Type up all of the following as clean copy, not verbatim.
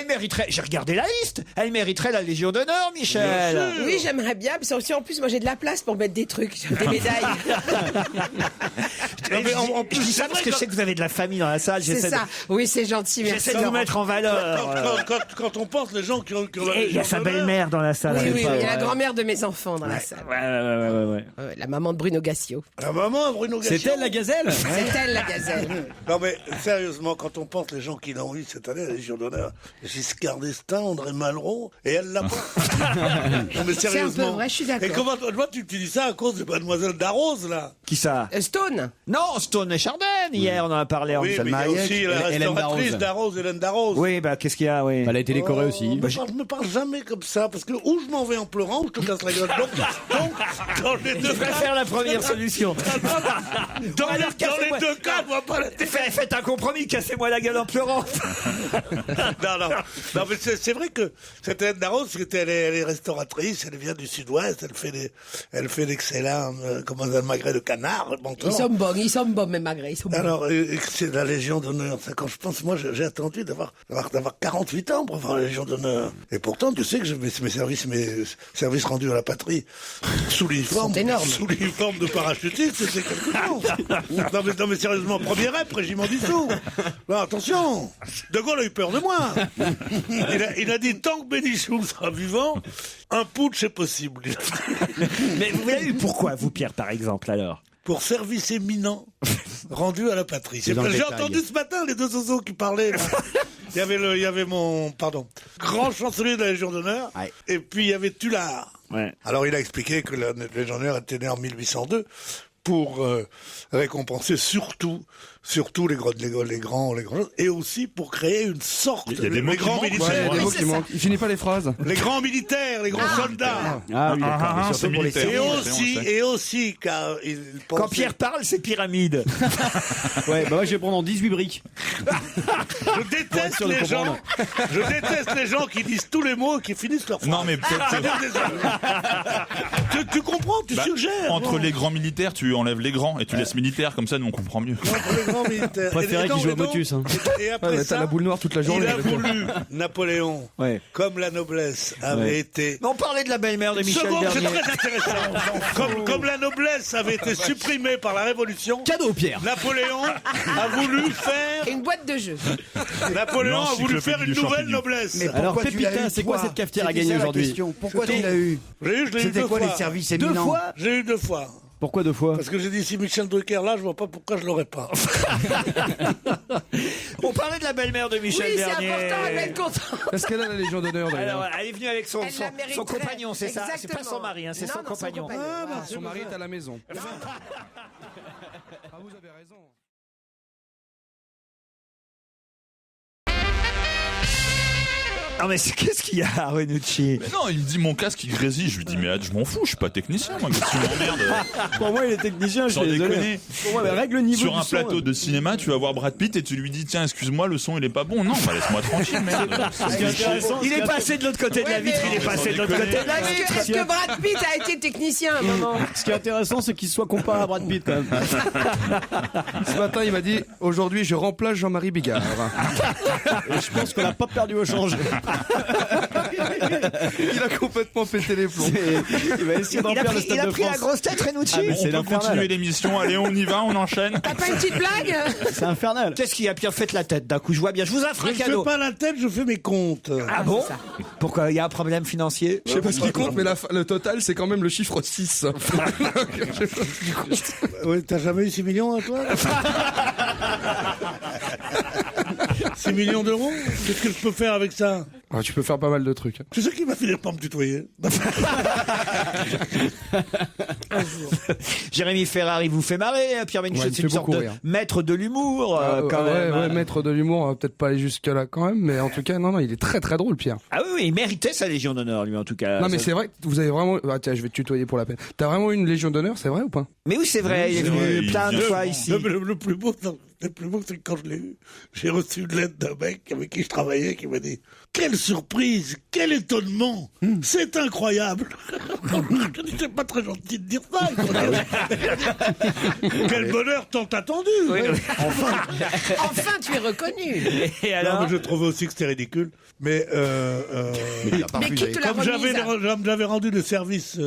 mériterait, j'ai regardé la liste, elle mériterait la Légion d'honneur, Michel. Oui, j'aimerais bien. Parce aussi, en plus, moi, j'ai de la place pour mettre des trucs, des médailles. En plus, je dis ça parce que je sais que vous avez de la famille dans la salle. C'est ça. Oui, c'est gentil, merci. J'essaie de vous mettre en valeur. Quand on pense les gens qui ont la Et il y a sa belle-mère dans la salle. Oui, il y a Ouais. la grand-mère de mes enfants dans la salle. Ouais. La maman de Bruno Gassio. La maman, Bruno Gassio. C'est elle la gazelle? C'est elle, la gazelle. Non mais sérieusement, quand on pense les gens qui l'ont eu cette année, la Légion d'honneur, Giscard d'Estaing, André Malraux, et elle l'a pas. Non mais C'est un sérieusement. peu vrai, je suis d'accord. Et comment toi tu dis ça à cause de Mademoiselle Darroze là? Qui ça? Stone. Non, Stone et Chardin. Hier, on en a parlé en Oui, mais il y a aussi la Hélène restauratrice Darroze. Hélène Darroze. Oui, bah, qu'est-ce qu'il y a, oui. Elle a été décorée aussi. Je me parle jamais comme ça, parce que ou je m'en vais en pleurant, ou je te casse la gueule. Donc, dans les deux Je préfère la première solution. Dans Alors, les deux cas, on va pas la Faites un compromis, cassez-moi la gueule en pleurant. Non, mais c'est vrai que cette Hélène Darroze, elle est restauratrice, elle vient du Sud-Ouest, elle fait d'excellents, un magret de canard. Bon, Ils sont bons, mes magrets. Ils sont bons. alors, c'est la Légion d'honneur. Ça, quand je pense, moi, j'ai attendu d'avoir 48 ans pour avoir la Légion d'honneur. Et pourtant, tu sais que mes services rendus à la patrie sous l'uniforme de parachutiste, c'est quelque chose. Non mais sérieusement, premier rep, régiment dissous. Non, attention, De Gaulle a eu peur de moi. Il a dit, tant que Bénichou sera vivant, un putsch est possible. Mais vous avez eu pourquoi, vous, Pierre, par exemple, alors? Pour service éminent rendu à la patrie. C'est dans le J'ai détail. entendu ce matin les deux zozos qui parlaient. Là. Il y avait mon grand chancelier de la Légion d'honneur, Ouais. et puis il y avait Tullard. Ouais. Alors il a expliqué que la Légion d'honneur était née en 1802 pour récompenser surtout les grands, et aussi pour créer une sorte Il y a des mots les qui grands manquent, militaires, ouais, Les mots qui manquent. Il finit pas les phrases. les grands militaires, les grands soldats. Ah oui, d'accord. c'est militaire. Et aussi, car il pensait... Quand Pierre parle, c'est pyramide. Ouais, bah moi je vais prendre en 18 briques. Je déteste sûr de les gens. comprendre. Je déteste les gens qui disent tous les mots et qui finissent leur phrase. Non, mais peut-être Ça donne des tu comprends, tu bah, suggères. entre non. les grands militaires, tu enlèves les grands et tu laisses militaires, comme ça nous on comprend mieux. Entre les grands militaires. Préféré Et qu'il joue au donc- Motus, hein. Et après Ouais, mais t'as ça, la boule noire toute la journée. il a voulu Napoléon, Ouais. comme la noblesse avait été. Mais on parlait de la belle-mère de Michel Second, c'est Bernier. très intéressant. Comme la noblesse avait été supprimée par la Révolution, Cadeau, Pierre. Napoléon a voulu faire. Et une boîte de jeux. Napoléon a voulu L'encyclopédie faire une du nouvelle champignon. noblesse. Alors, Pourquoi tu l'as Pépita, eu, c'est quoi toi cette cafetière à C'était gagner ça, la aujourd'hui? question. Pourquoi tu C'était- l'as eu? Je l'ai eu C'était deux quoi fois. les services Deux éminents? fois? J'ai eu 2 fois. Pourquoi 2 fois? Parce que j'ai dit, si Michel Drucker là, je vois pas pourquoi je l'aurais pas. On parlait de la belle-mère de Michel Oui, c'est Bernier. important, elle va être contente. Est-ce qu'elle a la Légion d'honneur Alors, d'ailleurs? elle est venue avec son Elle la mériterait. compagnon, c'est ça? C'est pas Exactement. son mari, hein, c'est Non, son non, son compagnon. compagnon. Son mari est à la maison. Ah, vous avez raison. Ah, mais qu'est-ce qu'il y a, Renucci? Mais non, il me dit mon casque il grésille, je lui dis mais je m'en fous, je suis pas technicien moi, qu'est-ce que tu m'emmerdes? Pour moi, il est technicien, je Sans suis désolé. déconner. Pour moi, règle le niveau Sur du un son, plateau de cinéma, tu vas voir Brad Pitt et tu lui dis tiens excuse-moi le son il est pas bon. Non, bah laisse-moi tranquille merde. Il est passé de l'autre côté de la Ouais, vitre, mais- il est passé de l'autre Sans côté de la Est-ce vitre. que, est-ce que Brad Pitt a été technicien à un moment? Ce qui est intéressant, c'est qu'il soit comparé à Brad Pitt quand même. Ce matin, il m'a dit aujourd'hui, je remplace Jean-Marie Bigard. Et je pense qu'on n'a pas perdu au change. Il a complètement pété les plombs. Il va essayer d'en Il a faire le pris, Stade il a de pris la France. grosse tête, Renucci. Ah, mais On c'est peut l'infernal. continuer l'émission, allez on y va, on enchaîne. T'as pas une petite blague? C'est infernal. Qu'est-ce qu'il y a, Pierre? Faites la tête d'un coup, je vois bien. Je vous offre Je un ne cadeau. fais pas la tête, je fais mes comptes. Ah bon? Pourquoi? Il y a un problème financier? Je sais pas ce qui compte, mais le total, c'est quand même le chiffre 6. Ouais, t'as jamais eu 6 millions à toi? 6 millions d'euros? Qu'est-ce que je peux faire avec ça? Ah, tu peux faire pas mal de trucs. Tu sais qui va finir par me tutoyer? Jérémy Ferrari vous fait marrer, Pierre Bénichou, Ouais, il me c'est une fait sorte beaucoup de rire. maître de l'humour, quand ouais, même. ouais, maître de l'humour, on va peut-être pas aller jusque-là quand même, mais en tout cas, non, il est très très drôle, Pierre. Ah oui, il méritait sa Légion d'honneur, lui, en tout cas. Non, mais Ça- c'est vrai que vous avez vraiment. Ah, tiens, je vais te tutoyer pour la peine. T'as vraiment eu une Légion d'honneur, c'est vrai ou pas? Mais oui, c'est vrai, il est c'est vrai, venu il plein de vient fois souvent. ici. Le plus beau, Le plus beau, c'est que quand je l'ai eu, j'ai reçu une lettre d'un mec avec qui je travaillais qui m'a dit « Quelle surprise, quel étonnement, c'est incroyable !» Je dis « C'est pas très gentil de dire ça. » Quel bonheur tant attendu. Enfin, tu es reconnu. Et Non, alors mais je trouvais aussi que c'était ridicule. Mais Mais qui te l'a comme j'avais rendu le service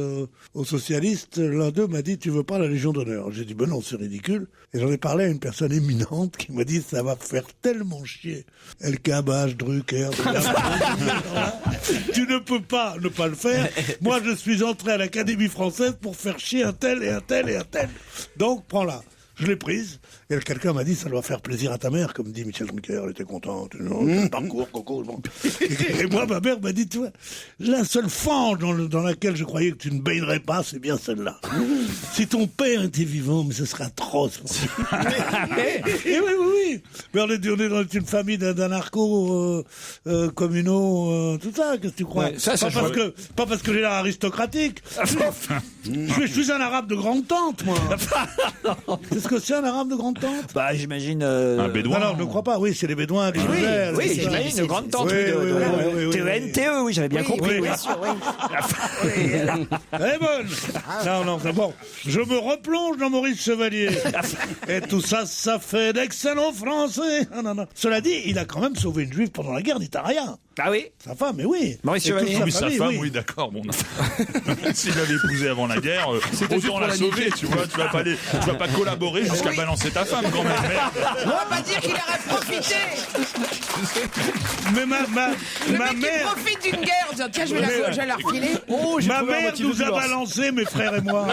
aux socialistes, l'un d'eux m'a dit « Tu veux pas la Légion d'honneur ?» J'ai dit « Ben non, c'est ridicule. » Et j'en ai parlé à une personne éminente qui m'a dit « Ça va faire tellement chier. El Kabach, Drucker... » Tu ne peux pas ne pas le faire. Moi, je suis entré à l'Académie française pour faire chier un tel et un tel et un tel. Donc, prends-la. Je l'ai prise. Et quelqu'un m'a dit, ça doit faire plaisir à ta mère, comme dit Michel Drucker. Elle était contente. Parcours, Coco. Bon. Et moi, ma mère m'a dit, tu vois, la seule fange dans laquelle je croyais que tu ne baignerais pas, c'est bien celle-là. Si ton père était vivant, mais ce serait atroce. Et oui. Mais on est dans une famille d'anarchos, communaux, tout ça. Qu'est-ce que tu crois? Ouais, ça, pas parce que j'ai l'air aristocratique. Je suis un arabe de grande tante, moi. Qu'est-ce que c'est un arabe de grande tante? Bah, j'imagine. Un bédouin. Non, je ne crois pas. Oui, c'est les bédouins. Oui, j'imagine une grande tante. TENTE, oui, j'avais bien compris. Oui. Oui. Elle est bonne. Non, c'est bon. Je me replonge dans Maurice Chevalier. Et tout ça, ça fait d'excellents Français. Non. Cela dit, il a quand même sauvé une juive pendant la guerre, n'y t'a rien. Ah oui? Sa femme, mais oui. Maurice Et toute Chevalier. Oui, sa famille, femme, oui, d'accord. Bon, s'il l'avait épousé avant la guerre, autant la sauver, tu vois. Tu vas pas collaborer jusqu'à balancer ta femme, quand même. On va pas dire qu'il aurait profité. Mais ma Le mec mère... qui profite d'une guerre en disant tiens, je vais la refiler. Ma mère nous a balancé, mes frères et moi.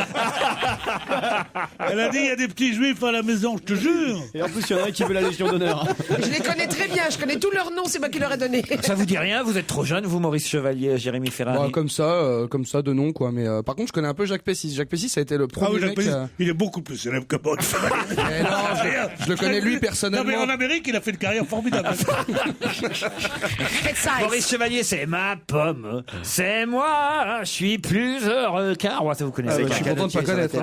Elle a dit, il y a des petits juifs à la maison, je te jure. Et en plus, il y en a un qui veut la Légion d'honneur. Je les connais très bien, je connais tous leurs noms, c'est moi qui leur ai donné. Ça vous dit rien? Vous êtes trop jeune, vous, Maurice Chevalier, Jérémy Ferrari? Bon, comme ça, de nom, quoi. Mais par contre, je connais un peu Jacques Pessis. Jacques Pessis, ça a été le Ah oui, premier mec. il est beaucoup plus célèbre que moi. Eh non, je le connais lui Non, personnellement. mais en Amérique, il a fait une carrière formidable. Maurice Chevalier, c'est ma pomme, c'est moi, je suis plus heureux qu'un roi. Ça, vous connaissez? Je suis content de pas connaître.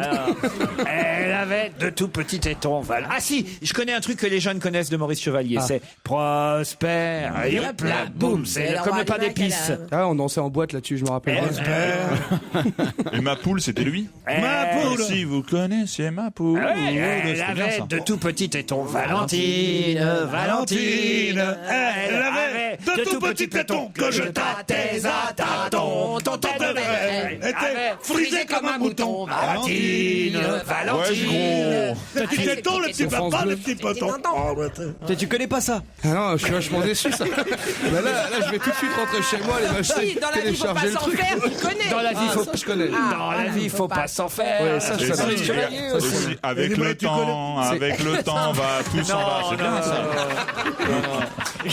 Elle avait de tout petits tétons. Voilà. Ah si, je connais un truc que les jeunes connaissent de Maurice Chevalier. C'est Prosper, hop là, boum, c'est comme le pain d'épices. Ah, on dansait en boîte là-dessus, je me rappelle. Et ma poule, c'était lui? Ma poule. Si vous connaissiez ma poule. Elle avait de tout petits tétons. Valentine. Elle avait de tout petits tétons que je tâtais à tâtons. Ton tête était frisée comme un mouton. Valentine. Ouais, Petit téton, le petit papa, le petit poton. Tu connais pas ça? Ah non, je suis vachement déçu, ça. Bah là, je vais tout de suite rentrer chez moi, aller m'acheter, Si, dans la vie, faut pas télécharger le s'en truc. faire, tu connais. Dans la vie, Ça, je connais. Dans la vie, faut pas s'en faire. Ouais, ça, je Et connais. si, Chevalier aussi, aussi. avec Et le mais tu temps, avec le temps, va, tout s'en va. C'est bien ça.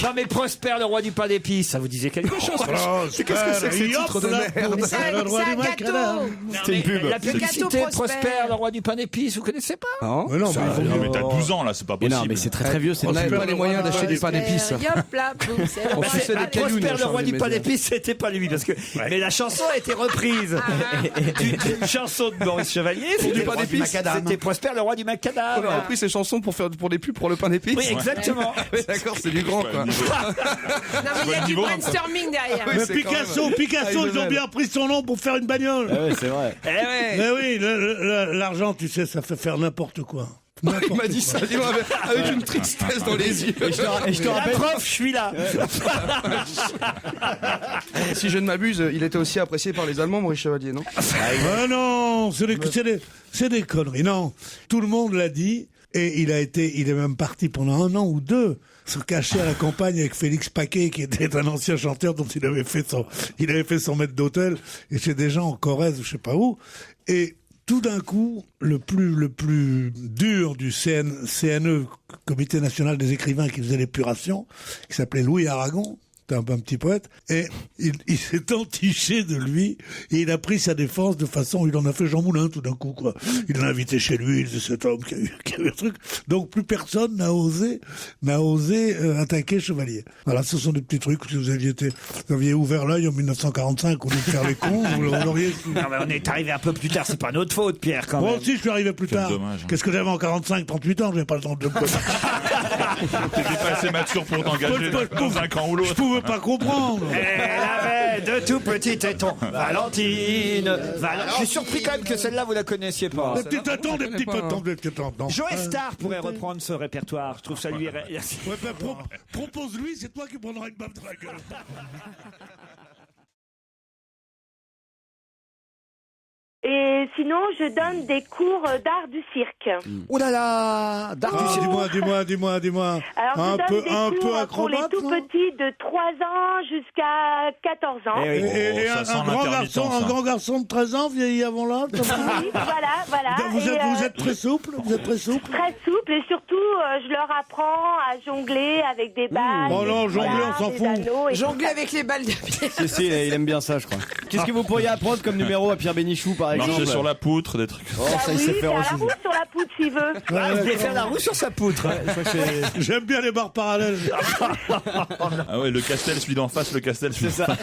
Non mais Prosper, le roi du pain d'épices, ça vous disait quelque chose? Qu'est-ce que c'est que ce titre de merde? C'est un gâteau. C'était une pub. La publicité gâteau Prosper, Prosper. le roi du pain d'épices, vous connaissez pas? Non, Mais non, Non, mais t'as 12 ans là, c'est pas possible. Non, mais c'est très très vieux. C'est on n'avait Prosper, pas les le moyens roi d'acheter du du pain d'épices. Yop là, boum, c'est On suçait des cailloux. Prosper, nous, le roi dans du pain les d'épices, c'était pas lui, parce que mais la chanson a été reprise d'une chanson de Maurice Chevalier. C'était du le pain roi d'épices. C'était Prosper, le roi du macadam. On a repris ces chansons pour faire des pubs pour le pain d'épices. Oui, exactement. Ouais, d'accord, c'est du grand, quoi. Non, mais il y a du niveau, brainstorming derrière. Ouais, Mais c'est quand même- Picasso, ils ont bien pris son nom pour faire une bagnole. Ouais, c'est vrai. Eh ouais. Mais oui, l'argent, tu sais, ça fait faire n'importe quoi. Il m'a dit ça, dis-moi, avec une tristesse dans les yeux. Et je te La rappelle. prof, je suis là. Si je ne m'abuse, il était aussi apprécié par les Allemands, Maurice Chevalier, non? Ah non, c'est des conneries. Non, tout le monde l'a dit. Et il est même parti pendant 1 an ou 2 se cacher à la campagne avec Félix Paquet, qui était un ancien chanteur dont il avait fait son maître d'hôtel, et chez des gens en Corrèze ou je sais pas où. Et tout d'un coup, le plus dur du CNE, Comité National des Écrivains, qui faisait l'épuration, qui s'appelait Louis Aragon, c'était un petit poète, et il s'est entiché de lui, et il a pris sa défense de façon, il en a fait Jean Moulin tout d'un coup, quoi. Il l'a invité chez lui, il dit cet homme qui a eu un truc. Donc plus personne n'a osé attaquer Chevalier. Voilà, ce sont des petits trucs. Si vous aviez ouvert l'œil en 1945 au lieu de faire les cons, vous l'auriez su. Non, mais on est arrivé un peu plus tard, c'est pas notre faute, Pierre, quand même. Moi aussi, je suis arrivé plus tard. Dommage. Qu'est-ce que j'avais en 45, 38 ans, j'avais pas le temps de le connaître. T'étais pas assez mature pour t'engager dans un camp ou l'autre. Je pouvais pas comprendre. Elle avait de tout petits tétons. Valentine. Je suis surpris quand même que celle-là, vous la connaissiez pas. Des petits tétons, des petits tétons, des petits tétons. Joe Star pourrait reprendre ce répertoire. Je trouve ça lui... Ouais, propose-lui, c'est toi qui prendras une baffe de la gueule. Et sinon, je donne des cours d'art du cirque. Oh là là, d'art du cirque. Dis-moi. Alors, je donne des cours acrobate, pour les tout petits de 3 ans jusqu'à 14 ans. Eh oui. Et ça sent un grand garçon de 13 ans vieilli avant l'âge. Oui, voilà. Vous êtes très souple. Très souple et surtout, je leur apprends à jongler avec des balles. Oh non, des jongler, dollars, on s'en des fout. anneaux et Jongler avec les balles de pied. Si, il aime bien ça, je crois. Qu'est-ce que vous pourriez apprendre comme numéro à Pierre Bénichou, par exemple? Marcher sur la poutre, des trucs. Oh, ça, il oui, sait faire faire aussi. la roue sur la poutre s'il veut. Ah, vous voulez faire la roue sur sa poutre. J'aime bien les barres parallèles. Ah ouais, le Castel, celui d'en face, le Castel, celui C'est ça.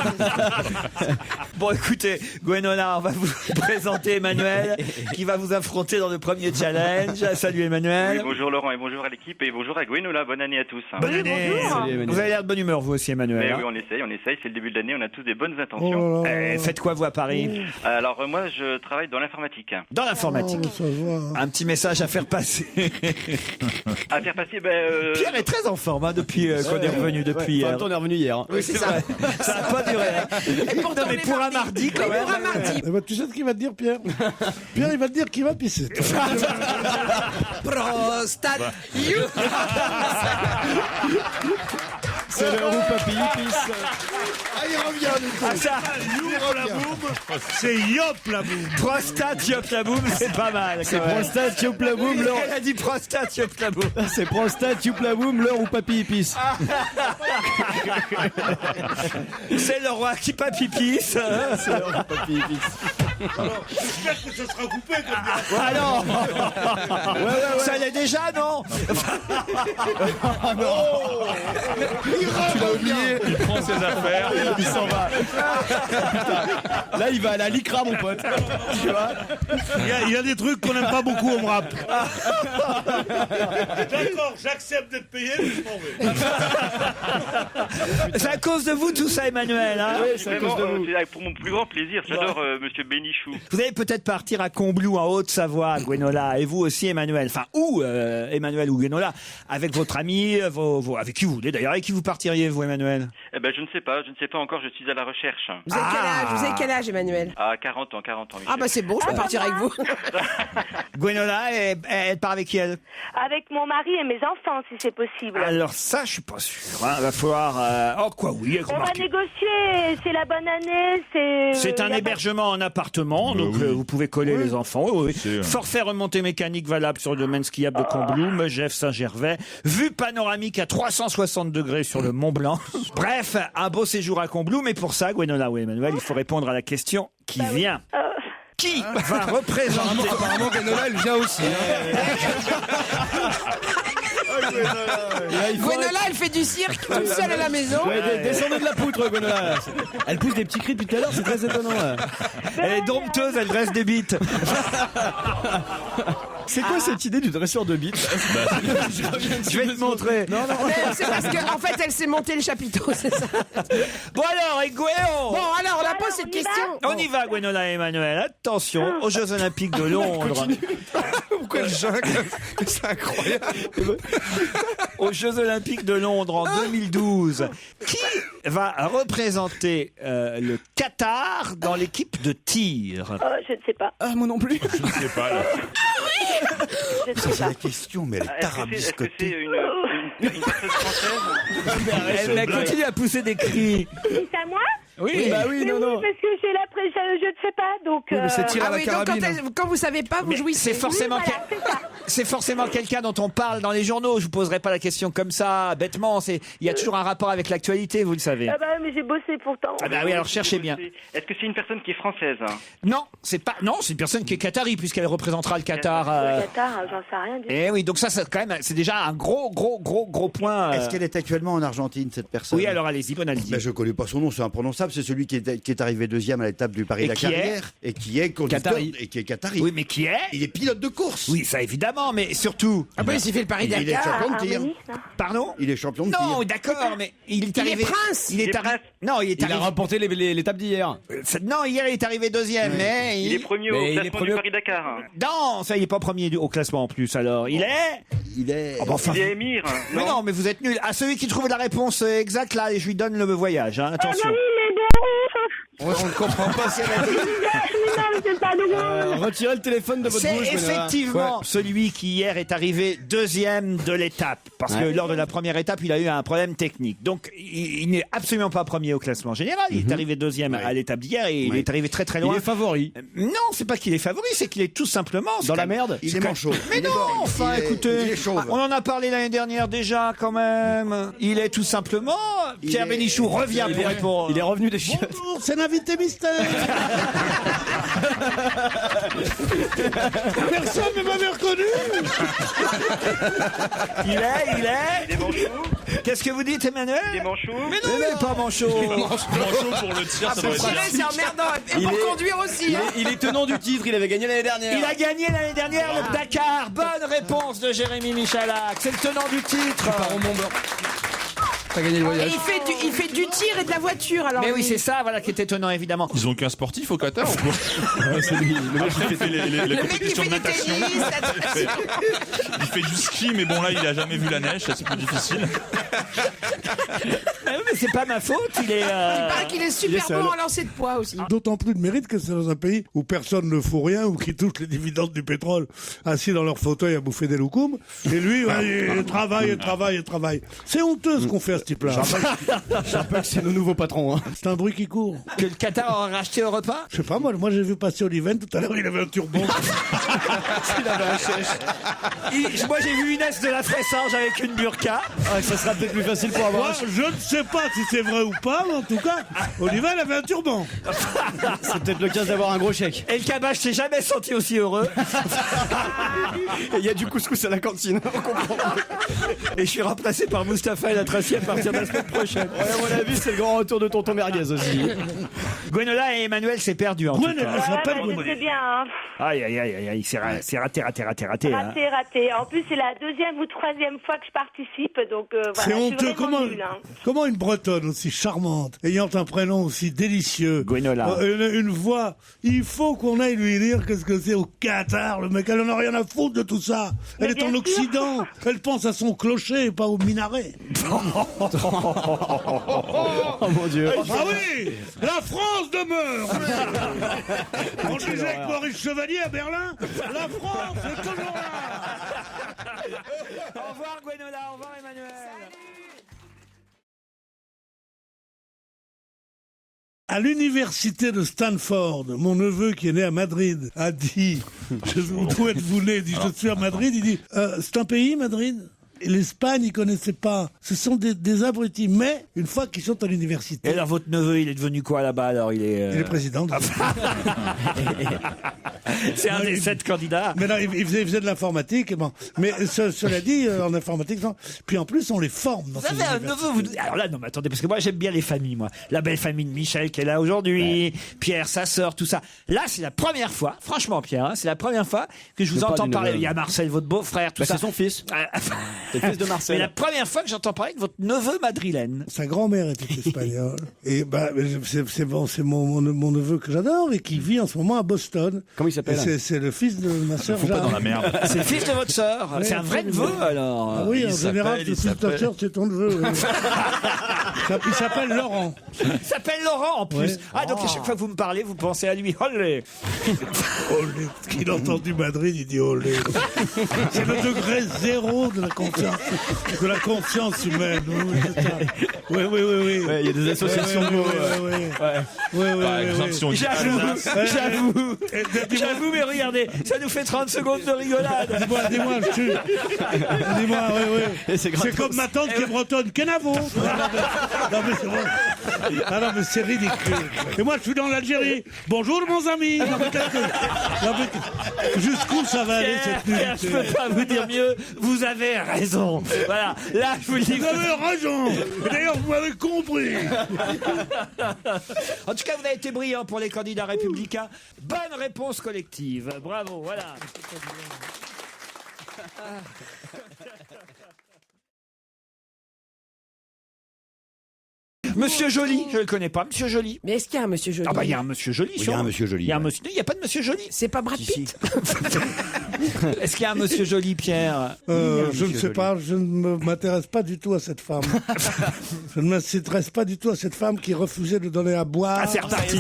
Bon, écoutez, Gwenola, on va vous présenter Emmanuel, qui va vous affronter dans le premier challenge. Salut Emmanuel. Oui, bonjour Laurent et bonjour à l'équipe et bonjour à Gwenola, bonne année à tous. Bonne Oui, année. bonjour. Salut, Emmanuel. Vous avez l'air de bonne humeur, vous aussi, Emmanuel. Mais hein. oui, on essaye, c'est le début de l'année, on a tous des bonnes Oh intentions. là là. Faites quoi, vous, à Paris? Alors moi, je travaille dans l'informatique. Dans l'informatique. Ça se voit. Un petit message à faire passer. À faire passer, Pierre est très en forme hein, depuis qu'on est revenu depuis En hier. même temps, on est revenu hier. Hein. Oui, c'est ça. Ça n'a pas duré. Hein. Pourtant, Non, mais les pour un mardis. mardi, quand Oui, même. pour un mardi. Eh ben, tu sais ce qu'il va te dire, Pierre? Pierre, il va te dire qu'il va pisser. Prostate. C'est le roux papy pisse. Ah, il revient, du coup. Ah, ça, Yop la boum. C'est Yop la boum. prostate, yop la boum, c'est pas mal. C'est prostate, youp la boum, l'heure. Elle a dit prostate, yop la boum. C'est prostate, youp la boum, l'heure où papy pisse. C'est le roi qui papipisse. C'est l'heure où papy pisse. Alors, j'espère que ça sera coupé comme ça. Ah non. Ça l'est déjà, non? Tu l'as oublié. il prend ses affaires. Il s'en va. Putain. Là, il va à la licra, mon pote. Tu vois? Il y a des trucs qu'on n'aime pas beaucoup au rap. D'accord, j'accepte d'être payé, mais je m'en vais. C'est à cause de vous tout ça, Emmanuel. Hein C'est à cause de vous. c'est pour mon plus grand plaisir, j'adore Monsieur Bénichou. Vous allez peut-être partir à Combloux, en Haute-Savoie, Gwenola, et vous aussi, Emmanuel. Enfin, ou Emmanuel ou Gwenola, avec votre ami, avec qui vous voulez d'ailleurs, avec qui vous partiriez, vous, Emmanuel? Eh ben je ne sais pas encore, je suis à la recherche. Vous avez quel âge, Emmanuel? À 40 ans, Michel. Ah bah c'est bon, je peux partir avec vous. Gwenola, elle part avec qui, elle? Avec mon mari et mes enfants, si c'est possible. Alors ça, je suis pas sûr. Hein. Va falloir... Oh, quoi, oui. On va remarquez. négocier, c'est la bonne année, C'est un hébergement en appartement, donc oui. vous pouvez coller les enfants. Oui. C'est, Forfait remontée mécanique valable sur le domaine skiable de Combloux, Megève, Saint-Gervais. Vue panoramique à 360 degrés sur le Mont Blanc. Bref, un beau séjour à Combloux, mais pour ça, Gwenola ou Emmanuel, il faut répondre à la question qui vient. Qui va représenter... Apparemment, Gwenola, elle vient aussi. Gwenola, elle fait du cirque toute seule à la maison. Ouais, descendez de la poutre, Gwenola. Elle pousse des petits cris depuis tout à l'heure, c'est très étonnant. Là. Elle est dompteuse, elle dresse des bites. C'est quoi cette idée du dresseur de bites? Je vais te montrer. Mais c'est parce qu'en fait, elle s'est montée le chapiteau, c'est ça. Bon alors, et Gwéon, Bon, alors, on a posé cette on y va question. on y va, Gwenola et Emmanuel. Attention, aux Jeux Olympiques de Londres. Pourquoi le chat? C'est incroyable. Aux Jeux Olympiques de Londres en 2012, qui va représenter le Qatar dans l'équipe de tir? je ne sais pas. Ah, moi non plus. Je ne sais pas. Là. Je ne sais pas. question, mais elle Est-ce que c'est une personne française? Elle continue à pousser des cris. C'est à moi? Oui, bah oui, Mais non, oui, non. parce que j'ai l'impression, je ne sais pas, donc... Oui, mais c'est tiré à Ah la oui, donc carabine. quand vous savez pas, vous Mais jouissez. c'est forcément, Oui, voilà, c'est ça. c'est forcément quelqu'un dont on parle dans les journaux. Je vous poserai pas la question comme ça, bêtement. Il y a toujours un rapport avec l'actualité, vous le savez. Ah bah mais j'ai bossé pourtant. Ah bah oui, alors cherchez bien. Est-ce que c'est une personne qui est française? Non, c'est une personne qui est qatari puisqu'elle représentera le Qatar. Le Qatar, j'en sais rien du tout. Et oui, donc ça quand même, c'est déjà un gros point. Est-ce qu'elle est actuellement en Argentine, cette personne? Oui, alors allez-y, Bonaldi. Ben, je connais pas son nom, c'est imprononçable. C'est celui qui est arrivé deuxième à l'étape du Et Paris-Dakar qui est hier et qui est conducteur Qatari. et qui est qatari. Oui, mais qui est Il est pilote de course. Oui, ça évidemment, mais surtout. Ah bah, il fait le Paris-Dakar. Il est champion de tir. Harmonie, ça. Pardon Il est champion de tir. Non, d'accord, mais il est arrivé. prince. Il est arrivé. Non, il est Il a arrivé. remporté l'étape d'hier. Non, hier il est arrivé deuxième, mais Il est premier au Mais il est classement premier- du Paris-Dakar. Non, ça il est pas premier au classement en plus. Alors, il est. Il est. Ah, bah, enfin. Il est émir. Mais non, mais vous êtes nul. À celui qui trouve la réponse exacte là, je lui donne le voyage. Hein. Ah bah Attention. oui, mais bon... On ne comprend pas si elle a dit. Mais non, mais c'est pas drôle. Retirez le téléphone de votre C'est bouche. effectivement celui qui hier est arrivé deuxième de l'étape. Parce que lors de la première étape, il a eu un problème technique. Donc, il n'est absolument pas premier au classement général. Il est arrivé deuxième à l'étape d'hier et il est arrivé très très Il loin. est favori. Non, c'est pas qu'il est favori, c'est qu'il est tout simplement Dans la merde. Il est manchot. Mais non, enfin, écoutez, il est chauve. on en a parlé l'année dernière déjà, quand même. Il est tout simplement. Pierre est- Bénichou revient pour répondre. Il est revenu des chiottes. Bonjour, c'est l'invité mystère. Personne ne m'avait reconnu. Il est. Il est manchot. Qu'est-ce que vous dites, Emmanuel? Il est manchot. Mais non, il n'est pas manchot. Manchot pour le tir, ça doit être C'est vrai, c'est emmerdant. Et pour conduire aussi. Hein. Il est tenant du titre, il avait gagné l'année dernière. Il a gagné l'année dernière le Dakar. Bonne réponse de Jérémy Michalak. C'est le tenant du titre. T'as gagné le Et voyage. il fait du tir et de la voiture. Alors Mais oui, lui. c'est ça, voilà, qui est étonnant, évidemment. Ils ont qu'un sportif au Qatar ou quoi? Ouais, c'est lui. Le mec, Après, il fait les Le mec qui compétitions fait de du natation. tennis. Il fait du ski, mais bon là, il a jamais vu la neige, ça c'est plus difficile. Mais oui, mais c'est pas ma faute, il est. Il paraît qu'il est super seul. bon à lancer de poids aussi. D'autant plus de mérite que c'est dans un pays où personne ne fout rien ou qui touche les dividendes du pétrole assis dans leur fauteuil à bouffer des loukoums. Et lui, ouais, il travaille. C'est honteux ce qu'on fait à ce type-là. Je rappelle que c'est nos nouveaux patrons. Hein. C'est un bruit qui court. Que le Qatar aura racheté le repas. Je sais pas, moi j'ai vu passer Oliven tout à l'heure, il avait un turban. Il avait un chèche. Moi, j'ai vu Inès de la Fressange avec une burqa. Ah, ça sera peut-être plus facile pour avoir Moi, un chèche. je ne sais pas si c'est vrai ou pas, mais en tout cas, Oliven avait un turban. C'est peut-être l'occasion d'avoir un gros chèque. Et le cabage s'est jamais senti aussi heureux. Et il y a du couscous à la cantine. On comprend. Et je suis remplacé par Mustapha El Atrassi à partir de la semaine prochaine. Ouais, à mon avis, c'est le grand retour de tonton Merguez aussi. Gwenola et Emmanuel s'est perdu en tout Gwen, cas. elle s'appelle Ouais, Gwen. c'est bien, hein. Aïe, c'est raté. Hein. Raté. En plus, c'est la deuxième ou troisième fois que je participe, donc voilà. C'est je suis honteux. vraiment nulle, hein. Comment une Bretonne aussi charmante, ayant un prénom aussi délicieux, Gwenola. une voix, il faut qu'on aille lui dire qu'est-ce que c'est au Qatar, le mec, elle en a rien à foutre de tout ça. Elle Mais est en bien sûr. Occident, elle pense à son clocher et pas au minaret. Oh mon Dieu. Ah oui, la France demeure. On disait avec Maurice Chevalier à Berlin, la France est toujours là. Au revoir Gwenola, au revoir Emmanuel. À l'université de Stanford, mon neveu qui est né à Madrid a dit, où êtes-vous né? Il dit, je suis à Madrid. Il dit, c'est un pays, Madrid? Et l'Espagne, ils connaissaient pas. Ce sont des abrutis. Mais, une fois qu'ils sont à l'université. Et alors votre neveu, il est devenu quoi là-bas alors? Il est président. C'est un des 7 candidats. Mais là, il faisait de l'informatique. Bon. Mais cela dit, en informatique, non. Puis en plus, on les forme. Dans Vous ces avez un universités. neveu, alors là, non, mais attendez, parce que moi, j'aime bien les familles, moi. La belle famille de Michel qui est là aujourd'hui, Pierre, sa sœur, tout ça. Là, c'est la première fois, franchement, Pierre, hein, c'est la première fois que je vous Je parle entends du parler. neveu. Il y a Marcel, votre beau-frère, tout Bah, ça. c'est son fils. C'est le fils de Marcel. Mais la première fois que j'entends parler de votre neveu madrilène. Sa grand-mère était espagnole. Et bah, c'est bon, c'est mon neveu que j'adore et qui vit en ce moment à Boston. Comment il s'appelle? C'est le fils de ma sœur. Faut pas dans la Jeanne. merde. C'est le fils de votre sœur. Ouais, C'est un vrai neveu, alors. Ah oui, en Il général, s'appelle- le fils de ta s'appelle- sœur, c'est ton neveu. oui. Il s'appelle Laurent. Il s'appelle Laurent, en plus. Ouais. Ah, donc à chaque fois que vous me parlez, vous pensez à lui. Olé. Olé. Parce qu'il a entendu Madrid, il dit olé. C'est le degré zéro de la confiance. de la conscience humaine. Oui, c'est ça. Oui. Ouais, il y a des associations de mots. Par exemple, si on dit Alsace, J'avoue, mais regardez, ça nous fait 30 secondes de rigolade. Dis-moi, oui. C'est comme ma tante qui est bretonne. Kenavo. Non, mais c'est vrai. Ah non, mais c'est ridicule. Et moi, je suis dans l'Algérie. Bonjour, mon ami. Jusqu'où ça va aller, cette Pierre, je peux pas vous dire mieux. Vous avez raison. Voilà. Là, je vous le dis. Vous avez raison. Et d'ailleurs, vous m'avez compris. En tout cas, vous avez été brillant pour les candidats républicains. Bonne réponse collective. Bravo. Voilà. Monsieur Joly, je le connais pas, Monsieur Joly. Mais est-ce qu'il y a un monsieur Joly? Ah bah il y a un Monsieur Joly. Il y a un Monsieur Joly. Il y a un ouais. monsieur. Il y a pas de Monsieur Joly. C'est pas Brad Pitt? Est-ce qu'il y a un Monsieur Joly, Pierre? Je ne sais pas, je ne m'intéresse pas du tout à cette femme. Je ne m'intéresse pas du tout à cette femme qui refusait de donner à boire. Ah, c'est reparti.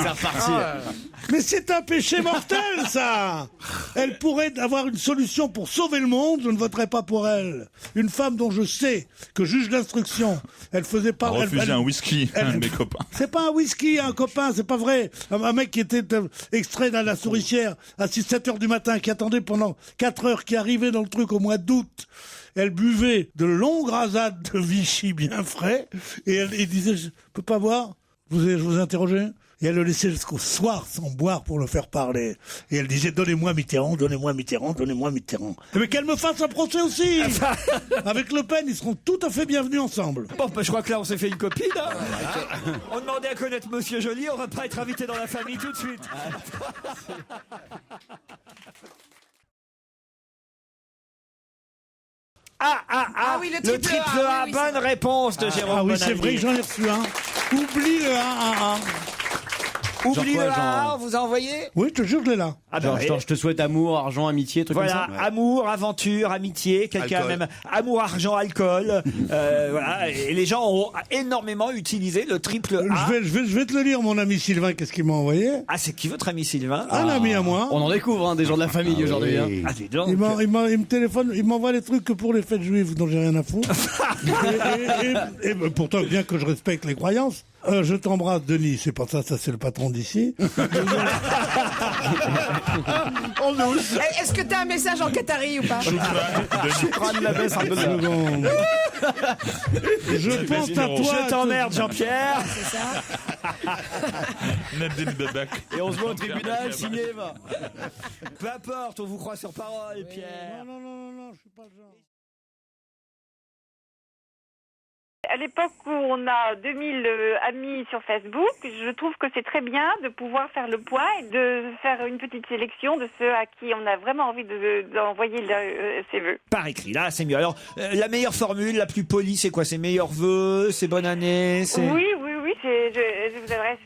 Mais c'est un péché mortel, ça. Elle pourrait avoir une solution pour sauver le monde, je ne voterai pas pour elle. Une femme dont je sais que juge d'instruction, elle faisait pas... refuser un whisky, un de mes copains. C'est pas un whisky, un copain, c'est pas vrai. Un mec qui était extrait dans la souricière à 6-7 heures du matin, qui attendait pendant 4 heures, qui arrivait dans le truc au mois d'août. Elle buvait de longues rasades de Vichy bien frais, et elle disait, je peux pas boire? Je vous interrogeais? Et elle le laissait jusqu'au soir sans boire pour le faire parler. Et elle disait, donnez-moi Mitterrand, donnez-moi Mitterrand, donnez-moi Mitterrand. Mais qu'elle me fasse un procès aussi. Avec Le Pen, ils seront tout à fait bienvenus ensemble. Bon, bah, je crois que là, on s'est fait une copine. Hein. On demandait à connaître Monsieur Joly, on va pas être invité dans la famille tout de suite. Ah oui, le triple triple A, A, oui, bonne réponse de Jérôme Ah oui, Bonaldi. c'est vrai que j'en ai reçu un. Oublie le 1. Oublie Genre le quoi, A, genre on vous a envoyé? Oui, je te jure, je l'ai là. Ah Genre, je te souhaite amour, argent, amitié, trucs Voilà, comme ça. amour, aventure, amitié, quelqu'un Alcool. même amour, argent, alcool. Voilà, et les gens ont énormément utilisé le triple A. Je vais te le lire, mon ami Sylvain, qu'est-ce qu'il m'a envoyé. Ah, c'est qui votre ami Sylvain? Un ami à moi. On en découvre, hein, des gens de la famille aujourd'hui. Hein. Ah, dis donc. Il me téléphone, il m'envoie les trucs que pour les fêtes juives dont j'ai rien à foutre. et pourtant, bien que je respecte les croyances, je t'embrasse, Denis. C'est pas ça, ça c'est le patron d'ici. Est-ce que t'as un message en qatari ou pas? Je pense à toi. Je t'emmerde, Jean-Pierre. C'est ça? Et on se voit au tribunal, signé Eva. Peu importe, on vous croit sur parole, Pierre. Non, je suis pas le genre. À l'époque où on a 2000 amis sur Facebook, je trouve que c'est très bien de pouvoir faire le point et de faire une petite sélection de ceux à qui on a vraiment envie d'envoyer ses vœux. Par écrit, là, c'est mieux. Alors, la meilleure formule, la plus polie, c'est quoi? C'est meilleurs vœux, c'est bonne année, c'est... Oui, je vous adresse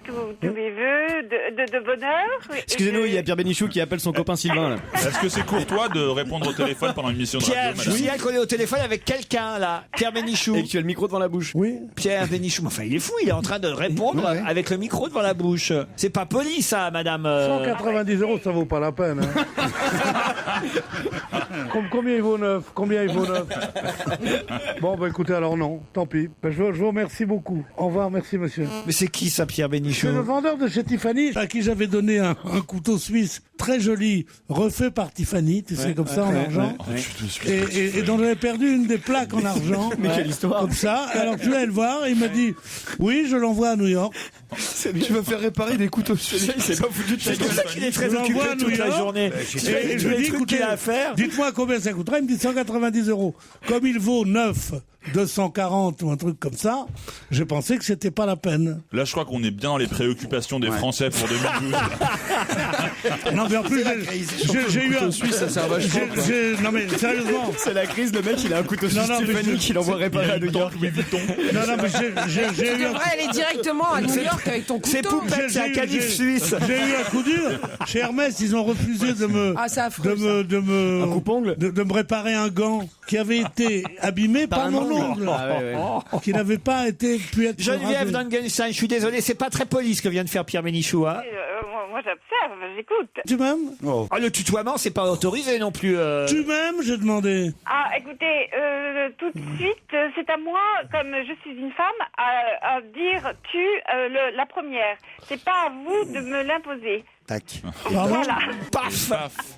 tous mes vœux de bonheur. Excusez-nous, il y a Pierre Bénichou qui appelle son copain Sylvain. Là. Est-ce que c'est courtois de répondre au téléphone pendant une émission de Pierre, radio, je madame? vous signale qu'on est au téléphone avec quelqu'un, là. Pierre Bénichou. Et que tu as le micro devant la bouche. Oui. Pierre Bénichou. Enfin, il est fou, il est en train de répondre avec le micro devant la bouche. C'est pas poli, ça, madame. 190 €, ça vaut pas la peine. Hein. Combien il vaut neuf? Bon, bah écoutez, alors non, tant pis. Ben, je vous remercie beaucoup. Au revoir, merci monsieur. Mais c'est qui, ça, Pierre Bénichou? C'est le vendeur de chez Tiffany, à qui j'avais donné un couteau suisse très joli, refait par Tiffany, tu sais, comme ça, en argent. Et dont j'avais perdu une des plaques en argent. Mais quelle histoire. Comme ça. Alors je suis allé le voir, et il m'a dit, oui, je l'envoie à New York. Tu vas faire réparer des couteaux suisses. C'est pas foutu de ta gueule. C'est pour ça qu'il est très Je occupé l'envoie à toute New la York. journée. Et je lui dis, écoutez, à faire. dites-moi combien ça coûtera. Il me dit 190 €. Comme il vaut 9, 240 ou un truc comme ça, j'ai pensé que c'était pas la peine. Là, je crois qu'on est bien dans les préoccupations des Français pour 2012. Non, mais en plus, j'ai eu un... Suisse, ça sert vachement. Non, mais sérieusement. C'est la crise, le mec il a un couteau suisse Non, mais Tiffany qu'il envoie réparer à New York. Non, mais j'ai Tu eu un... devrais aller directement à New York avec ton couteau. C'est Poupette, c'est un canif suisse. J'ai eu un coup dur. Chez Hermès, ils ont refusé de me... Ah, c'est affreux, ça. de Un coupe-ongle me réparer un gant qui avait été abîmé par mon ongle. Ah ouais. Qui n'avait pas pu être Geneviève ravé. Dangenstein, je suis désolé, c'est pas très poli ce que vient de faire Pierre Bénichou. Hein. moi j'observe, j'écoute. Tu m'aimes? Ah, le tutoiement, c'est pas autorisé non plus. Tu m'aimes, j'ai demandé. Ah, écoutez, tout de suite, c'est à moi, comme je suis une femme, à dire la première. C'est pas à vous de me l'imposer. Tac. Voilà. Paf.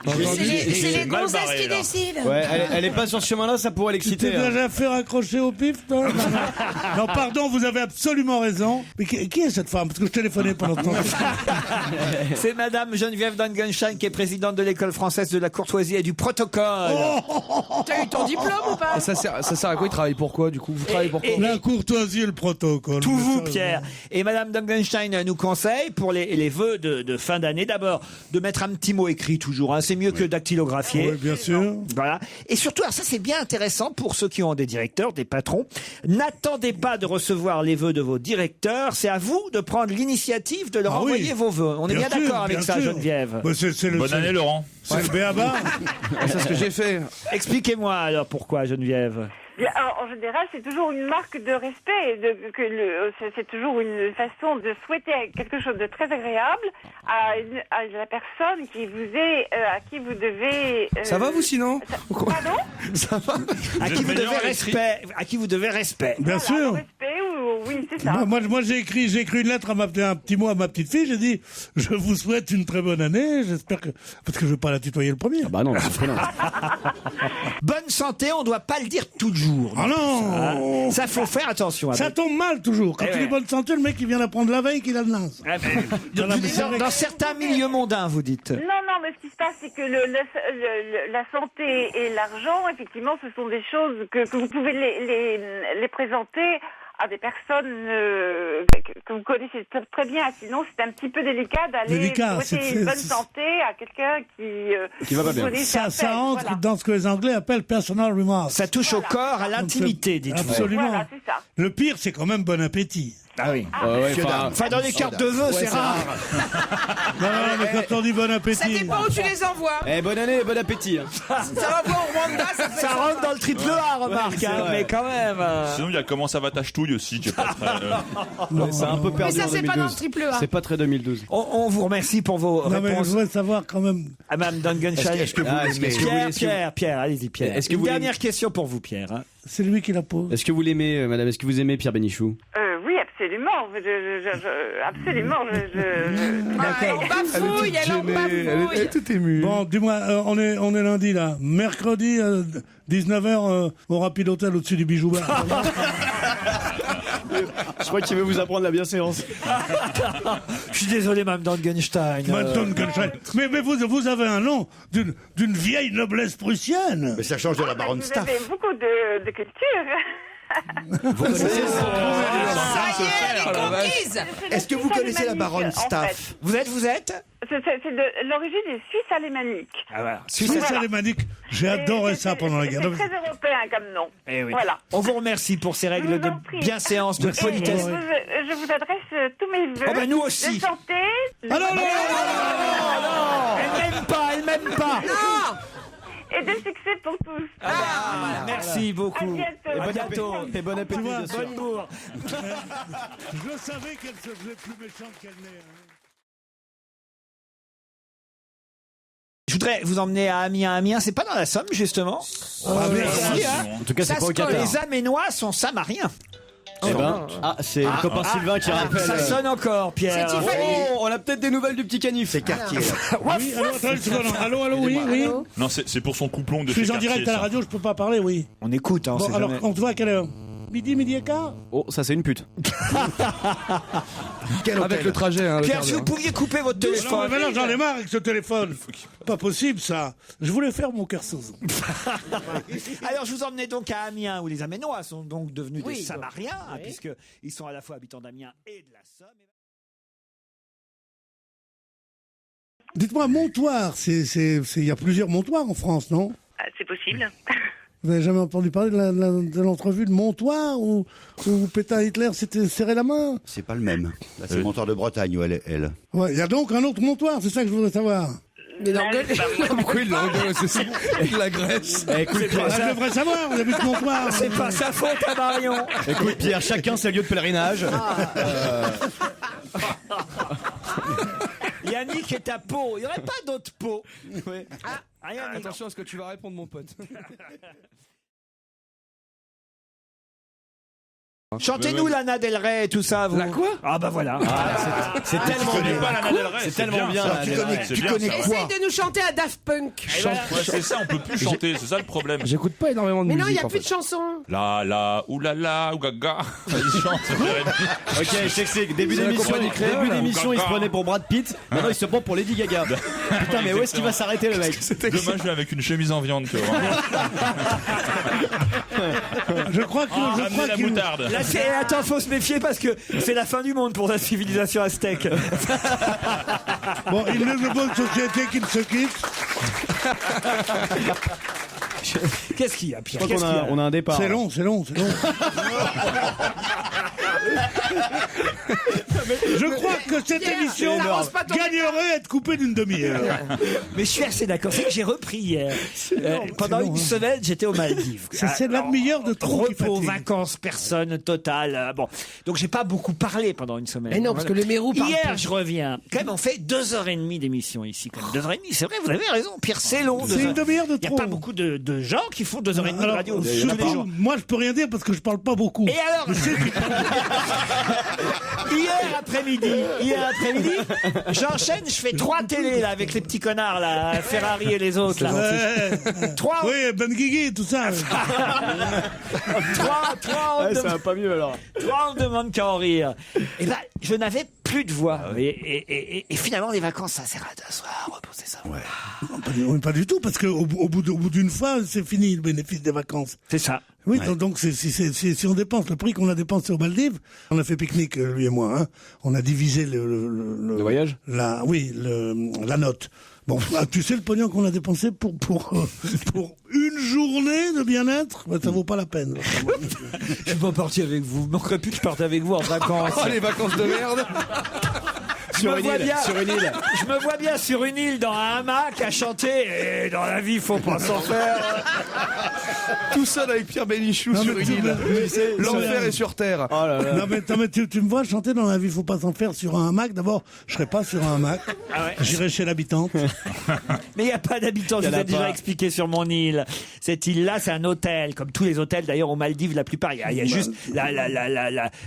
C'est les mal gonzesses barré, qui là. décident. Ouais, elle est pas sur ce chemin-là, ça pourrait Tu l'exciter. t'es hein. déjà fait raccrocher au pif, toi? Non, pardon, vous avez absolument raison. Mais qui est cette femme? Parce que je téléphonais pendant ce temps. C'est Madame Geneviève Dangenstein qui est présidente de l'école française de la courtoisie et du protocole. T'as eu ton diplôme ou pas? Et ça sert à quoi? Il travaille pour quoi, du coup? Vous travaillez pour quoi? La courtoisie et le protocole. Tout Mais vous, ça, Pierre. Et Madame Dangenstein nous conseille pour les vœux de fin d'année, d'abord, de mettre un petit mot écrit toujours. Hein. C'est mieux que dactylographier. Oui, bien sûr. Voilà. Et surtout, alors ça c'est bien intéressant pour ceux qui ont des directeurs, des patrons. N'attendez pas de recevoir les vœux de vos directeurs. C'est à vous de prendre l'initiative de leur Ah oui. envoyer vos vœux. On est bien sûr, d'accord avec bien ça, sûr. Geneviève. Bah, c'est le, Bonne année, Laurent. C'est le béaba. C'est ce que j'ai fait. Expliquez-moi alors pourquoi, Geneviève. Alors, en général, c'est toujours une marque de respect, c'est toujours une façon de souhaiter quelque chose de très agréable à la personne qui vous est, à qui vous devez. Ça va, vous, sinon? Pardon? Ça va? À qui vous devez respect. À qui vous devez respect. Bien Voilà, le sûr. respect, oui, c'est ça. Moi j'ai écrit une lettre un petit mot à ma petite fille. J'ai dit, je vous souhaite une très bonne année. J'espère que, parce que je vais pas la tutoyer le premier. Bah non, c'est non. Bonne santé, on doit pas le dire tout jour. Ah non! Ça faut faire attention. Ça tombe mal toujours. Quand Eh tu dis ouais. bonne santé, le mec il vient d'apprendre la veille qu'il a le naze. Ah, mais- Voilà, mais c'est vrai dans que- certains milieux mondains, vous dites. Non, mais ce qui se passe, c'est que la santé et l'argent, effectivement, ce sont des choses que vous pouvez les présenter à des personnes que vous connaissez très bien. Sinon, c'est un petit peu délicat d'aller Délicat, souhaiter c'est- une bonne c'est- santé à quelqu'un qui va pas vous bien. connaissez à Ça peine, entre voilà. dans ce que les Anglais appellent personal remarks. Ça touche au corps, à l'intimité, dites-vous. Absolument. Voilà, c'est ça. Le pire, c'est quand même bon appétit. Ah oui. Enfin, Dans les cartes de vœux, c'est rare. Non, mais quand on dit bon Ça appétit. dépend où tu les envoies. bonne année et bon appétit. hein. Ça va voir au Rwanda, ça fait Ça ça. rentre dans le triple A, remarque, c'est hein, vrai. mais quand même. Sinon, il y a comment ça va ta ch'touille aussi, qui est pas très. C'est un peu Mais perdu ça, en c'est pas dans le 2012. triple A. C'est pas très 2012. On vous remercie pour vos Non, mais je réponses voudrais savoir quand même. à Mme Dangenstein. Est-ce que vous l'aimez Pierre, allez-y, Pierre. Est-ce que Une vous dernière question pour vous, Pierre. hein. C'est lui qui la pose. Est-ce que vous l'aimez, madame? Est-ce que vous aimez Pierre Bénichou? Oui, absolument. Absolument. Elle en bafouille, elle en bafouille. tout émue. Bon, dis-moi, on est lundi là. Mercredi, 19h, au Rapide Hôtel au-dessus du Bijou Bar. Je crois qu'il veut vous apprendre la bienséance. Je suis désolé, Mme Dangenstein. Madame Gunstein. Mais vous avez un nom d'une vieille noblesse prussienne. Mais ça change de la baronne Vous Staff. avez beaucoup de culture. Ça y est, elle est conquise. Est-ce que vous connaissez la baronne Staff? Vous êtes C'est de l'origine des Suisses alémaniques. Ah, voilà. Suisse alémanique. J'ai adoré ça pendant la guerre. C'est très européen comme nom. Eh oui. Voilà. On vous remercie pour ces Je règles vous de en prie. bienséance, de Et politesse. je vous adresse tous mes vœux. Oh ben, nous aussi. De santé. Ah non, Elle m'aime pas. Et de succès pour tous. Merci beaucoup. À bientôt. Et bon appétit, bien sûr. Bonne bourre. Je savais qu'elle se faisait plus méchante qu'elle n'est. hein. Je voudrais vous emmener à Amiens. Amiens, c'est pas dans la Somme, justement. Merci, hein. En tout cas, c'est Ça pas au se colle. Qatar. Les Aménois sont samariens. Eh ben, c'est le copain Sylvain qui rappelle. Ça sonne encore, Pierre. C'est Tiffany. Oh, on a peut-être des nouvelles du petit canif. C'est quartier. Oui, allô, attends une seconde. Allô, oui, oui. Non, c'est pour son couplon de Je suis chez en direct Cartier, à la ça. radio, je peux pas parler, oui. On écoute, hein, on Bon, sait alors, jamais. on te voit à quelle heure? Midi et quart? Oh, ça c'est une pute. Quel Avec hôtel le trajet. Hein, le Pierre, quart si d'heure. vous pouviez couper votre Non, téléphone. mais maintenant j'en ai marre avec ce téléphone. Pas possible ça. Je voulais faire mon Kersozon. Alors, je vous emmenais donc à Amiens, où les Aménois sont donc devenus Oui. des Samariens, hein, Oui. puisqu'ils sont à la fois habitants d'Amiens et de la Somme. Dites-moi, Montoire, il y a plusieurs Montoirs en France, non? C'est possible. Vous n'avez jamais entendu parler de l'entrevue de Montoire où Pétain Hitler s'était serré la main? C'est pas le même. Là, c'est Montoire de Bretagne, où elle. Ouais, il y a donc un autre Montoire, c'est ça que je voudrais savoir. Mais l'anglais. Pourquoi il l'engueule, c'est ça? La Grèce. Écoute, Ah, je devrais savoir, vous habitez Montoire. C'est pas sa faute à Marion. écoute, Pierre, chacun ses lieux de pèlerinage. Yannick Yannick est à Pau. Il n'y aurait pas d'autre Pau. Ouais. Rien, Attention à ce que tu vas répondre, mon pote. Chantez-nous Lana Del Rey et tout ça, vous. La quoi? Ah bah voilà. C'est tellement Tu connais bien. pas Lana Del Rey, C'est tellement bien. ça. Lana Tu Del connais- Rey. c'est tu bien, connais ça. quoi? Essaye de nous chanter à Daft Punk. Ouais, c'est ça, on peut plus chanter, c'est ça le problème. J'écoute pas énormément de Mais non, musique. il n'y a en plus fait. de chansons. La, oulala, ougaga. Vas-y, chante, Ok, je t'explique. Début C'est la d'émission, compagnie créole. il se prenait pour Brad Pitt. Maintenant, il se prend pour Lady Gaga. Putain, mais où est-ce qu'il va s'arrêter, le mec? Demain, je vais avec une chemise en viande, tu vois. Je crois que Ramenez la moutarde. Là, attends, faut se méfier parce que c'est la fin du monde pour la civilisation aztèque. bon, il ne veut pas une société qui ne se quitte. Qu'est-ce qu'il y a, Pierre? Je crois Qu'est-ce qu'il y a on a un départ. C'est long, c'est long, c'est long. Je crois que cette Pierre, émission t'arroses pas ton gagnerait à être coupée d'une demi-heure. Mais je suis assez d'accord. C'est que j'ai repris hier. Pendant long, une hein. semaine, j'étais aux Maldives. C'est la demi-heure de trop qui Repos, fatigue. vacances, personne, total. Bon. Donc j'ai pas beaucoup parlé pendant une semaine. Mais non, parce que le Mérou parle Hier, plus. je reviens. Quand même, on fait 2h30 d'émission ici. Quand même. 2h30, c'est vrai, vous avez raison. Pierre, c'est long. C'est une demi-heure de Il n'y a trop. pas beaucoup de gens qui font 2h30 de Alors, radio. tous les surtout, jours. moi, je peux rien dire parce que je parle pas beaucoup. Et alors Hier après-midi, j'enchaîne, je fais 3 télés là avec les petits connards là, Ferrari et les autres là. Ouais. 3 Oui, Ben Guigui, tout ça. on Ça va pas mieux alors. me demande qu'à en rire. Et ben, je n'avais plus de voix. Et finalement, les vacances, ça sert à s'asseoir, reposer ça. Non, pas du tout, parce qu'au bout d'une fois, c'est fini le bénéfice des vacances. C'est ça. Oui, donc si on dépense le prix qu'on a dépensé aux Maldives, on a fait pique-nique, lui et moi, hein. On a divisé le voyage? La note. Bon, tu sais le pognon qu'on a dépensé pour une journée de bien-être, ça vaut pas la peine. Je suis pas parti avec vous. Il manquerait plus que je parte avec vous en vacances. Oh, les vacances de merde. Je me vois bien sur une île dans un hamac à chanter. Et dans la vie, faut pas s'en faire. Tout seul avec Pierre Bénichou sur une île. Tu sais, l'enfer est sur terre. Oh là là. Non mais tu me vois chanter dans la vie, faut pas s'en faire sur un hamac. D'abord, je serai pas sur un hamac. Ah ouais. J'irai chez l'habitante. Mais il n'y a pas d'habitants, je vous ai déjà expliqué sur mon île. Cette île-là, c'est un hôtel, comme tous les hôtels d'ailleurs aux Maldives, la plupart. Il y a juste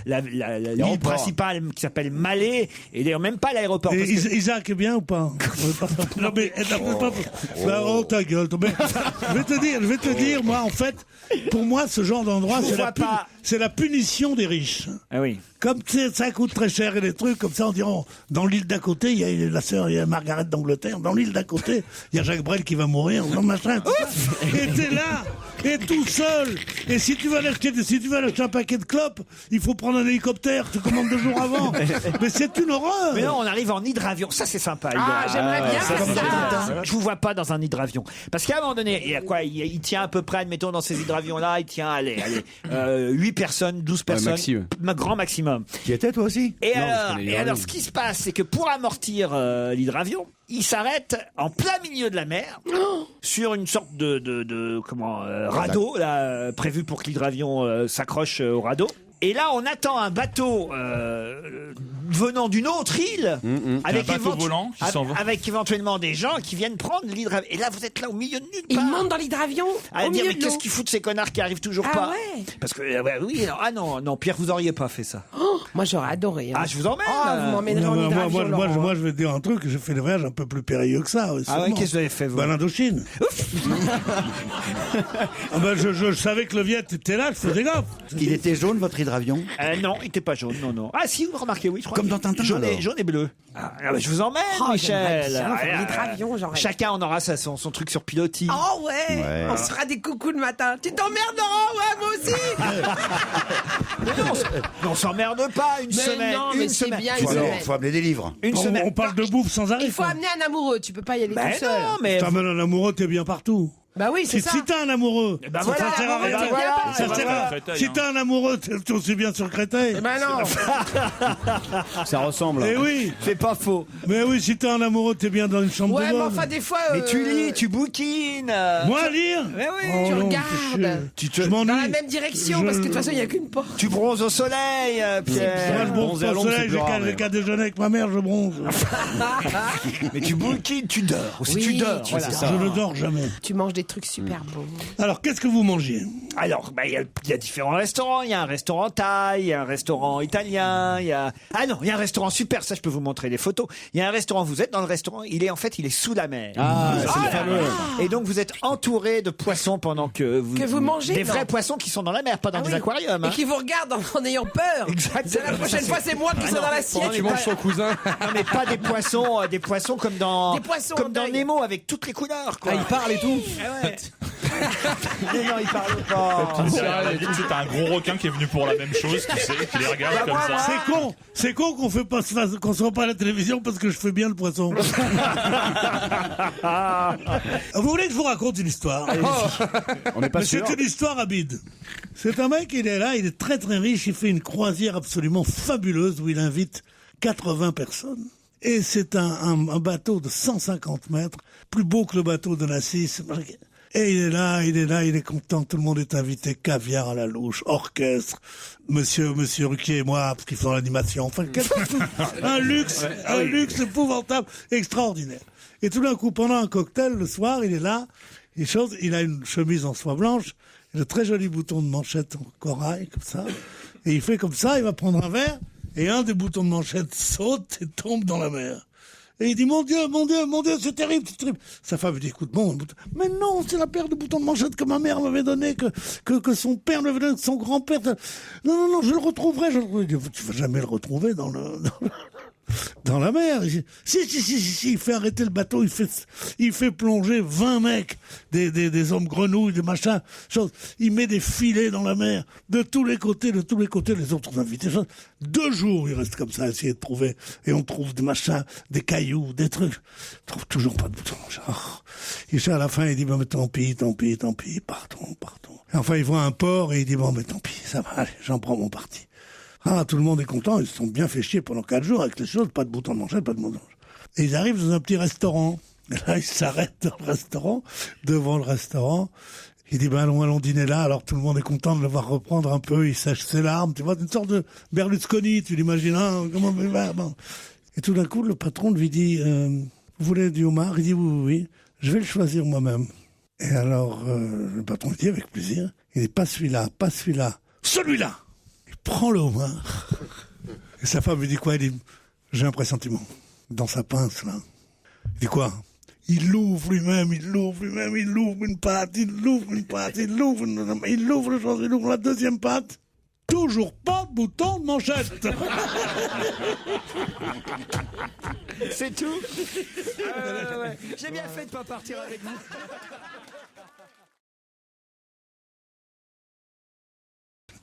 l'île principale qui s'appelle Malé, et d'ailleurs même pas l'aéroport. Et parce que- Isaac est bien ou pas? Non mais ta gueule. Mais, je vais te dire, moi en fait, pour moi ce genre d'endroit, Je vous vois pas. c'est la punition des riches. Ah oui. Comme ça coûte très cher et des trucs comme ça, on dirait, dans l'île d'à côté, il y a la sœur, il y a Margaret d'Angleterre. Dans l'île d'à côté, il y a Jacques Brel qui va mourir. Dans machin, tout ça. Et t'es là, et tout seul. Et si tu veux acheter un paquet de clopes, il faut prendre un hélicoptère. Tu commandes 2 jours avant. Mais c'est une horreur. Mais non, on arrive en hydravion. Ça, c'est sympa. Ah, j'aimerais bien faire ça. Je vous vois pas dans un hydravion. Parce qu'à un moment donné, il y a quoi? Il tient à peu près, admettons, dans ces hydravions-là, il tient, 8 personnes, 12 personnes. maximum. Grand maximum. Qui étais toi aussi? Et Non, parce alors, qu'on est et hydravion. alors, ce qui se passe, c'est que pour amortir l'hydravion, il s'arrête en plein milieu de la mer sur une sorte de radeau là prévu pour que l'hydravion s'accroche au radeau. Et là, on attend un bateau venant d'une autre île, avec, Un bateau volant qui s'en va. avec éventuellement des gens qui viennent prendre l'hydravion. Et là, vous êtes là au milieu de nulle Il part. monte dans l'hydravion À au dire, milieu mais de l'eau. qu'est-ce qu'ils foutent ces connards qui arrivent toujours Ah pas? ouais. Parce que, oui, alors, non, Pierre, vous auriez pas fait ça. Oh, moi, j'aurais adoré. hein. Ah, je vous emmène. Oh, vous m'emmènerez en Non, hydravion, Laurent. moi, je vais te dire un truc, j'ai fait des voyages un peu plus périlleux que ça. Ah ouais, sûrement. qu'est-ce que vous avez fait, vous? Ben, l'Indochine. Ah ben, je savais que le Viet était là, je faisais gaffe. Il était jaune, votre hydravion? Non, il était pas jaune, non. Ah si, vous remarquez, oui, je crois. Comme dans Tintin, jaune alors. jaune et bleu. Ah, bah, je vous emmène, Oh, Michel. j'aimerais bien faire Ah, l'hydravion, j'aurais. Chacun on aura son truc sur pilotis. Oh ouais. Ouais. On se fera des coucous le matin. Tu t'emmerdes, Laurent? Ouais, moi aussi. Mais non, on s'emmerde pas une Mais semaine. non, mais une c'est semaine. bien Faut, une alors, semaine. faut amener des livres. Une semaine. On parle de bouffe sans arrêt. Il faut quoi. amener un amoureux. Tu peux pas y aller Ben tout seul. non, mais T'amènes un amoureux, t'es bien partout. Bah oui, c'est ça. Si t'as un amoureux, ben ça voilà, sert à rien. Ça sert à- Créteil, Si hein. t'as un amoureux, t'es aussi bien sur Créteil. Eh ben non. Ça ressemble. Eh oui, C'est pas faux. mais oui, si t'as un amoureux, t'es bien dans une chambre Ouais, de mais bonne. enfin, des fois. Mais tu lis, tu bouquines. Moi, lire Mais oui. Oh tu non, regardes. c'est chiant. Je Dans la m'ennuie. même direction, parce que de toute façon, il n'y a qu'une porte. Tu bronzes au soleil, Moi, Pierre. je bronze bronzer à pas au l'ombre, soleil, c'est plus rare, j'ai mais- qu'à déjeuner avec ma mère, je bronze. Mais tu bouquines, tu dors. Aussi, Oui, tu dors. tu Voilà. dors. Je ne dors jamais. Tu manges des trucs super bons. Alors, qu'est-ce que vous mangez? Alors, bah, il y a différents restaurants. Il y a un restaurant thaï, il y a un restaurant italien, il y a... Ah non, il y a un restaurant super, ça je peux vous montrer les photos. Il y a un restaurant, vous êtes dans le restaurant, il est sous la mer. Ah, c'est le fameux. Et donc vous êtes entouré de poissons pendant que vous mangez, Des non. vrais poissons qui sont dans la mer, pas dans Ah des oui. aquariums. Et hein. qui vous regardent en ayant peur. Exactement. La prochaine fois, c'est moi qui serai dans l'assiette. Tu manges son cousin. Non mais pas des poissons comme dans Des poissons en comme dans deuil. Nemo avec toutes les couleurs quoi. Ah, il parle et tout. Ah ouais. Mais non, il parle pas. Derrière la vitre, c'est un gros requin qui est venu pour la même chose, tu sais, qui les regarde comme ça. C'est con qu'on fait pas qu'on soit pas à la télévision parce que je fais bien le poisson. Vous voulez que je vous raconte une histoire? On n'est pas Mais sûr. c'est une histoire à bide. C'est un mec, il est là, il est très très riche, il fait une croisière absolument fabuleuse où il invite 80 personnes. Et c'est un bateau de 150 mètres, plus beau que le bateau de Nassis. Et il est content, tout le monde est invité, caviar à la louche, orchestre, monsieur Ruquier et moi, parce qu'ils font l'animation. Enfin, un luxe épouvantable, extraordinaire. Et tout d'un coup, pendant un cocktail, le soir, il est là, il a une chemise en soie blanche, de très jolis boutons de manchette en corail, comme ça. Et il fait comme ça, il va prendre un verre, et un des boutons de manchette saute et tombe dans la mer. Et il dit, mon Dieu, c'est terrible, c'est terrible. Sa femme lui dit, écoute, bon, mais non, c'est la paire de boutons de manchette que ma mère m'avait donné, que son père m'avait donné, que son grand-père. Non, je le retrouverai. Il dit, tu vas jamais le retrouver dans la mer. Si, il fait arrêter le bateau, il fait plonger 20 mecs, des hommes grenouilles, des machins, choses. Il met des filets dans la mer, de tous les côtés, les autres invités. 2 jours, il reste comme ça à essayer de trouver, et on trouve des machins, des cailloux, des trucs. On trouve toujours pas de boutons. Et à la fin, il dit, mais tant pis, partons. Et enfin, il voit un port, et il dit, bon, mais tant pis, ça va, allez, j'en prends mon parti. Ah, tout le monde est content, ils se sont bien fait chier pendant 4 jours avec les choses, pas de boutons de manchette, pas de boutons de manchette. Et ils arrivent dans un petit restaurant. Et là, ils s'arrêtent dans le restaurant, devant le restaurant. Il dit, ben allons dîner là. Alors tout le monde est content de le voir reprendre un peu, il sèche ses larmes, tu vois, une sorte de Berlusconi, tu l'imagines, hein, comment bon. Et tout d'un coup, le patron lui dit, vous voulez du homard? Il dit, oui, je vais le choisir moi-même. Et alors, le patron lui dit, avec plaisir. Il dit, pas celui-là, celui-là! Prends le homard. Et sa femme lui dit quoi? Il dit, j'ai un pressentiment. Dans sa pince, là. Il dit quoi? Il l'ouvre lui-même, il l'ouvre une pâte, il l'ouvre le chose, il ouvre la deuxième pâte. Toujours pas de bouton de manchette. C'est tout. Ouais. J'ai bien fait de pas partir avec vous.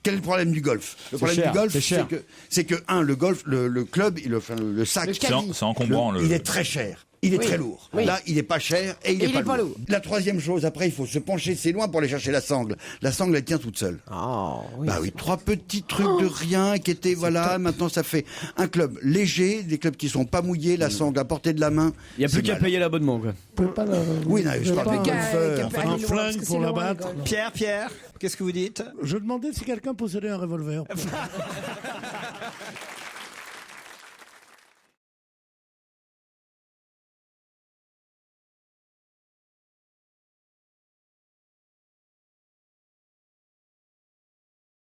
Quel est le problème du golf? Le problème cher, du golf, c'est cher. c'est que le golf, le club, le sac, C'est encombrant. il est très cher. Il est très lourd. Oui. Là, il est pas cher et il est pas lourd. La troisième chose, après, il faut se pencher, c'est loin pour aller chercher la sangle. La sangle, elle tient toute seule. Oh, oui. Bah oui, 3 petits trucs de rien qui étaient, voilà, maintenant ça fait un club léger, des clubs qui sont pas mouillés, la sangle à portée de la main. Il n'y a plus qu'à payer l'abonnement, quoi. Oui, non, je parle de Qu'à- golfeur. qu'à- Un aller loin, flingue parce que pour c'est la loin, battre. le golf. Pierre, qu'est-ce que vous dites? Je demandais si quelqu'un possédait un revolver.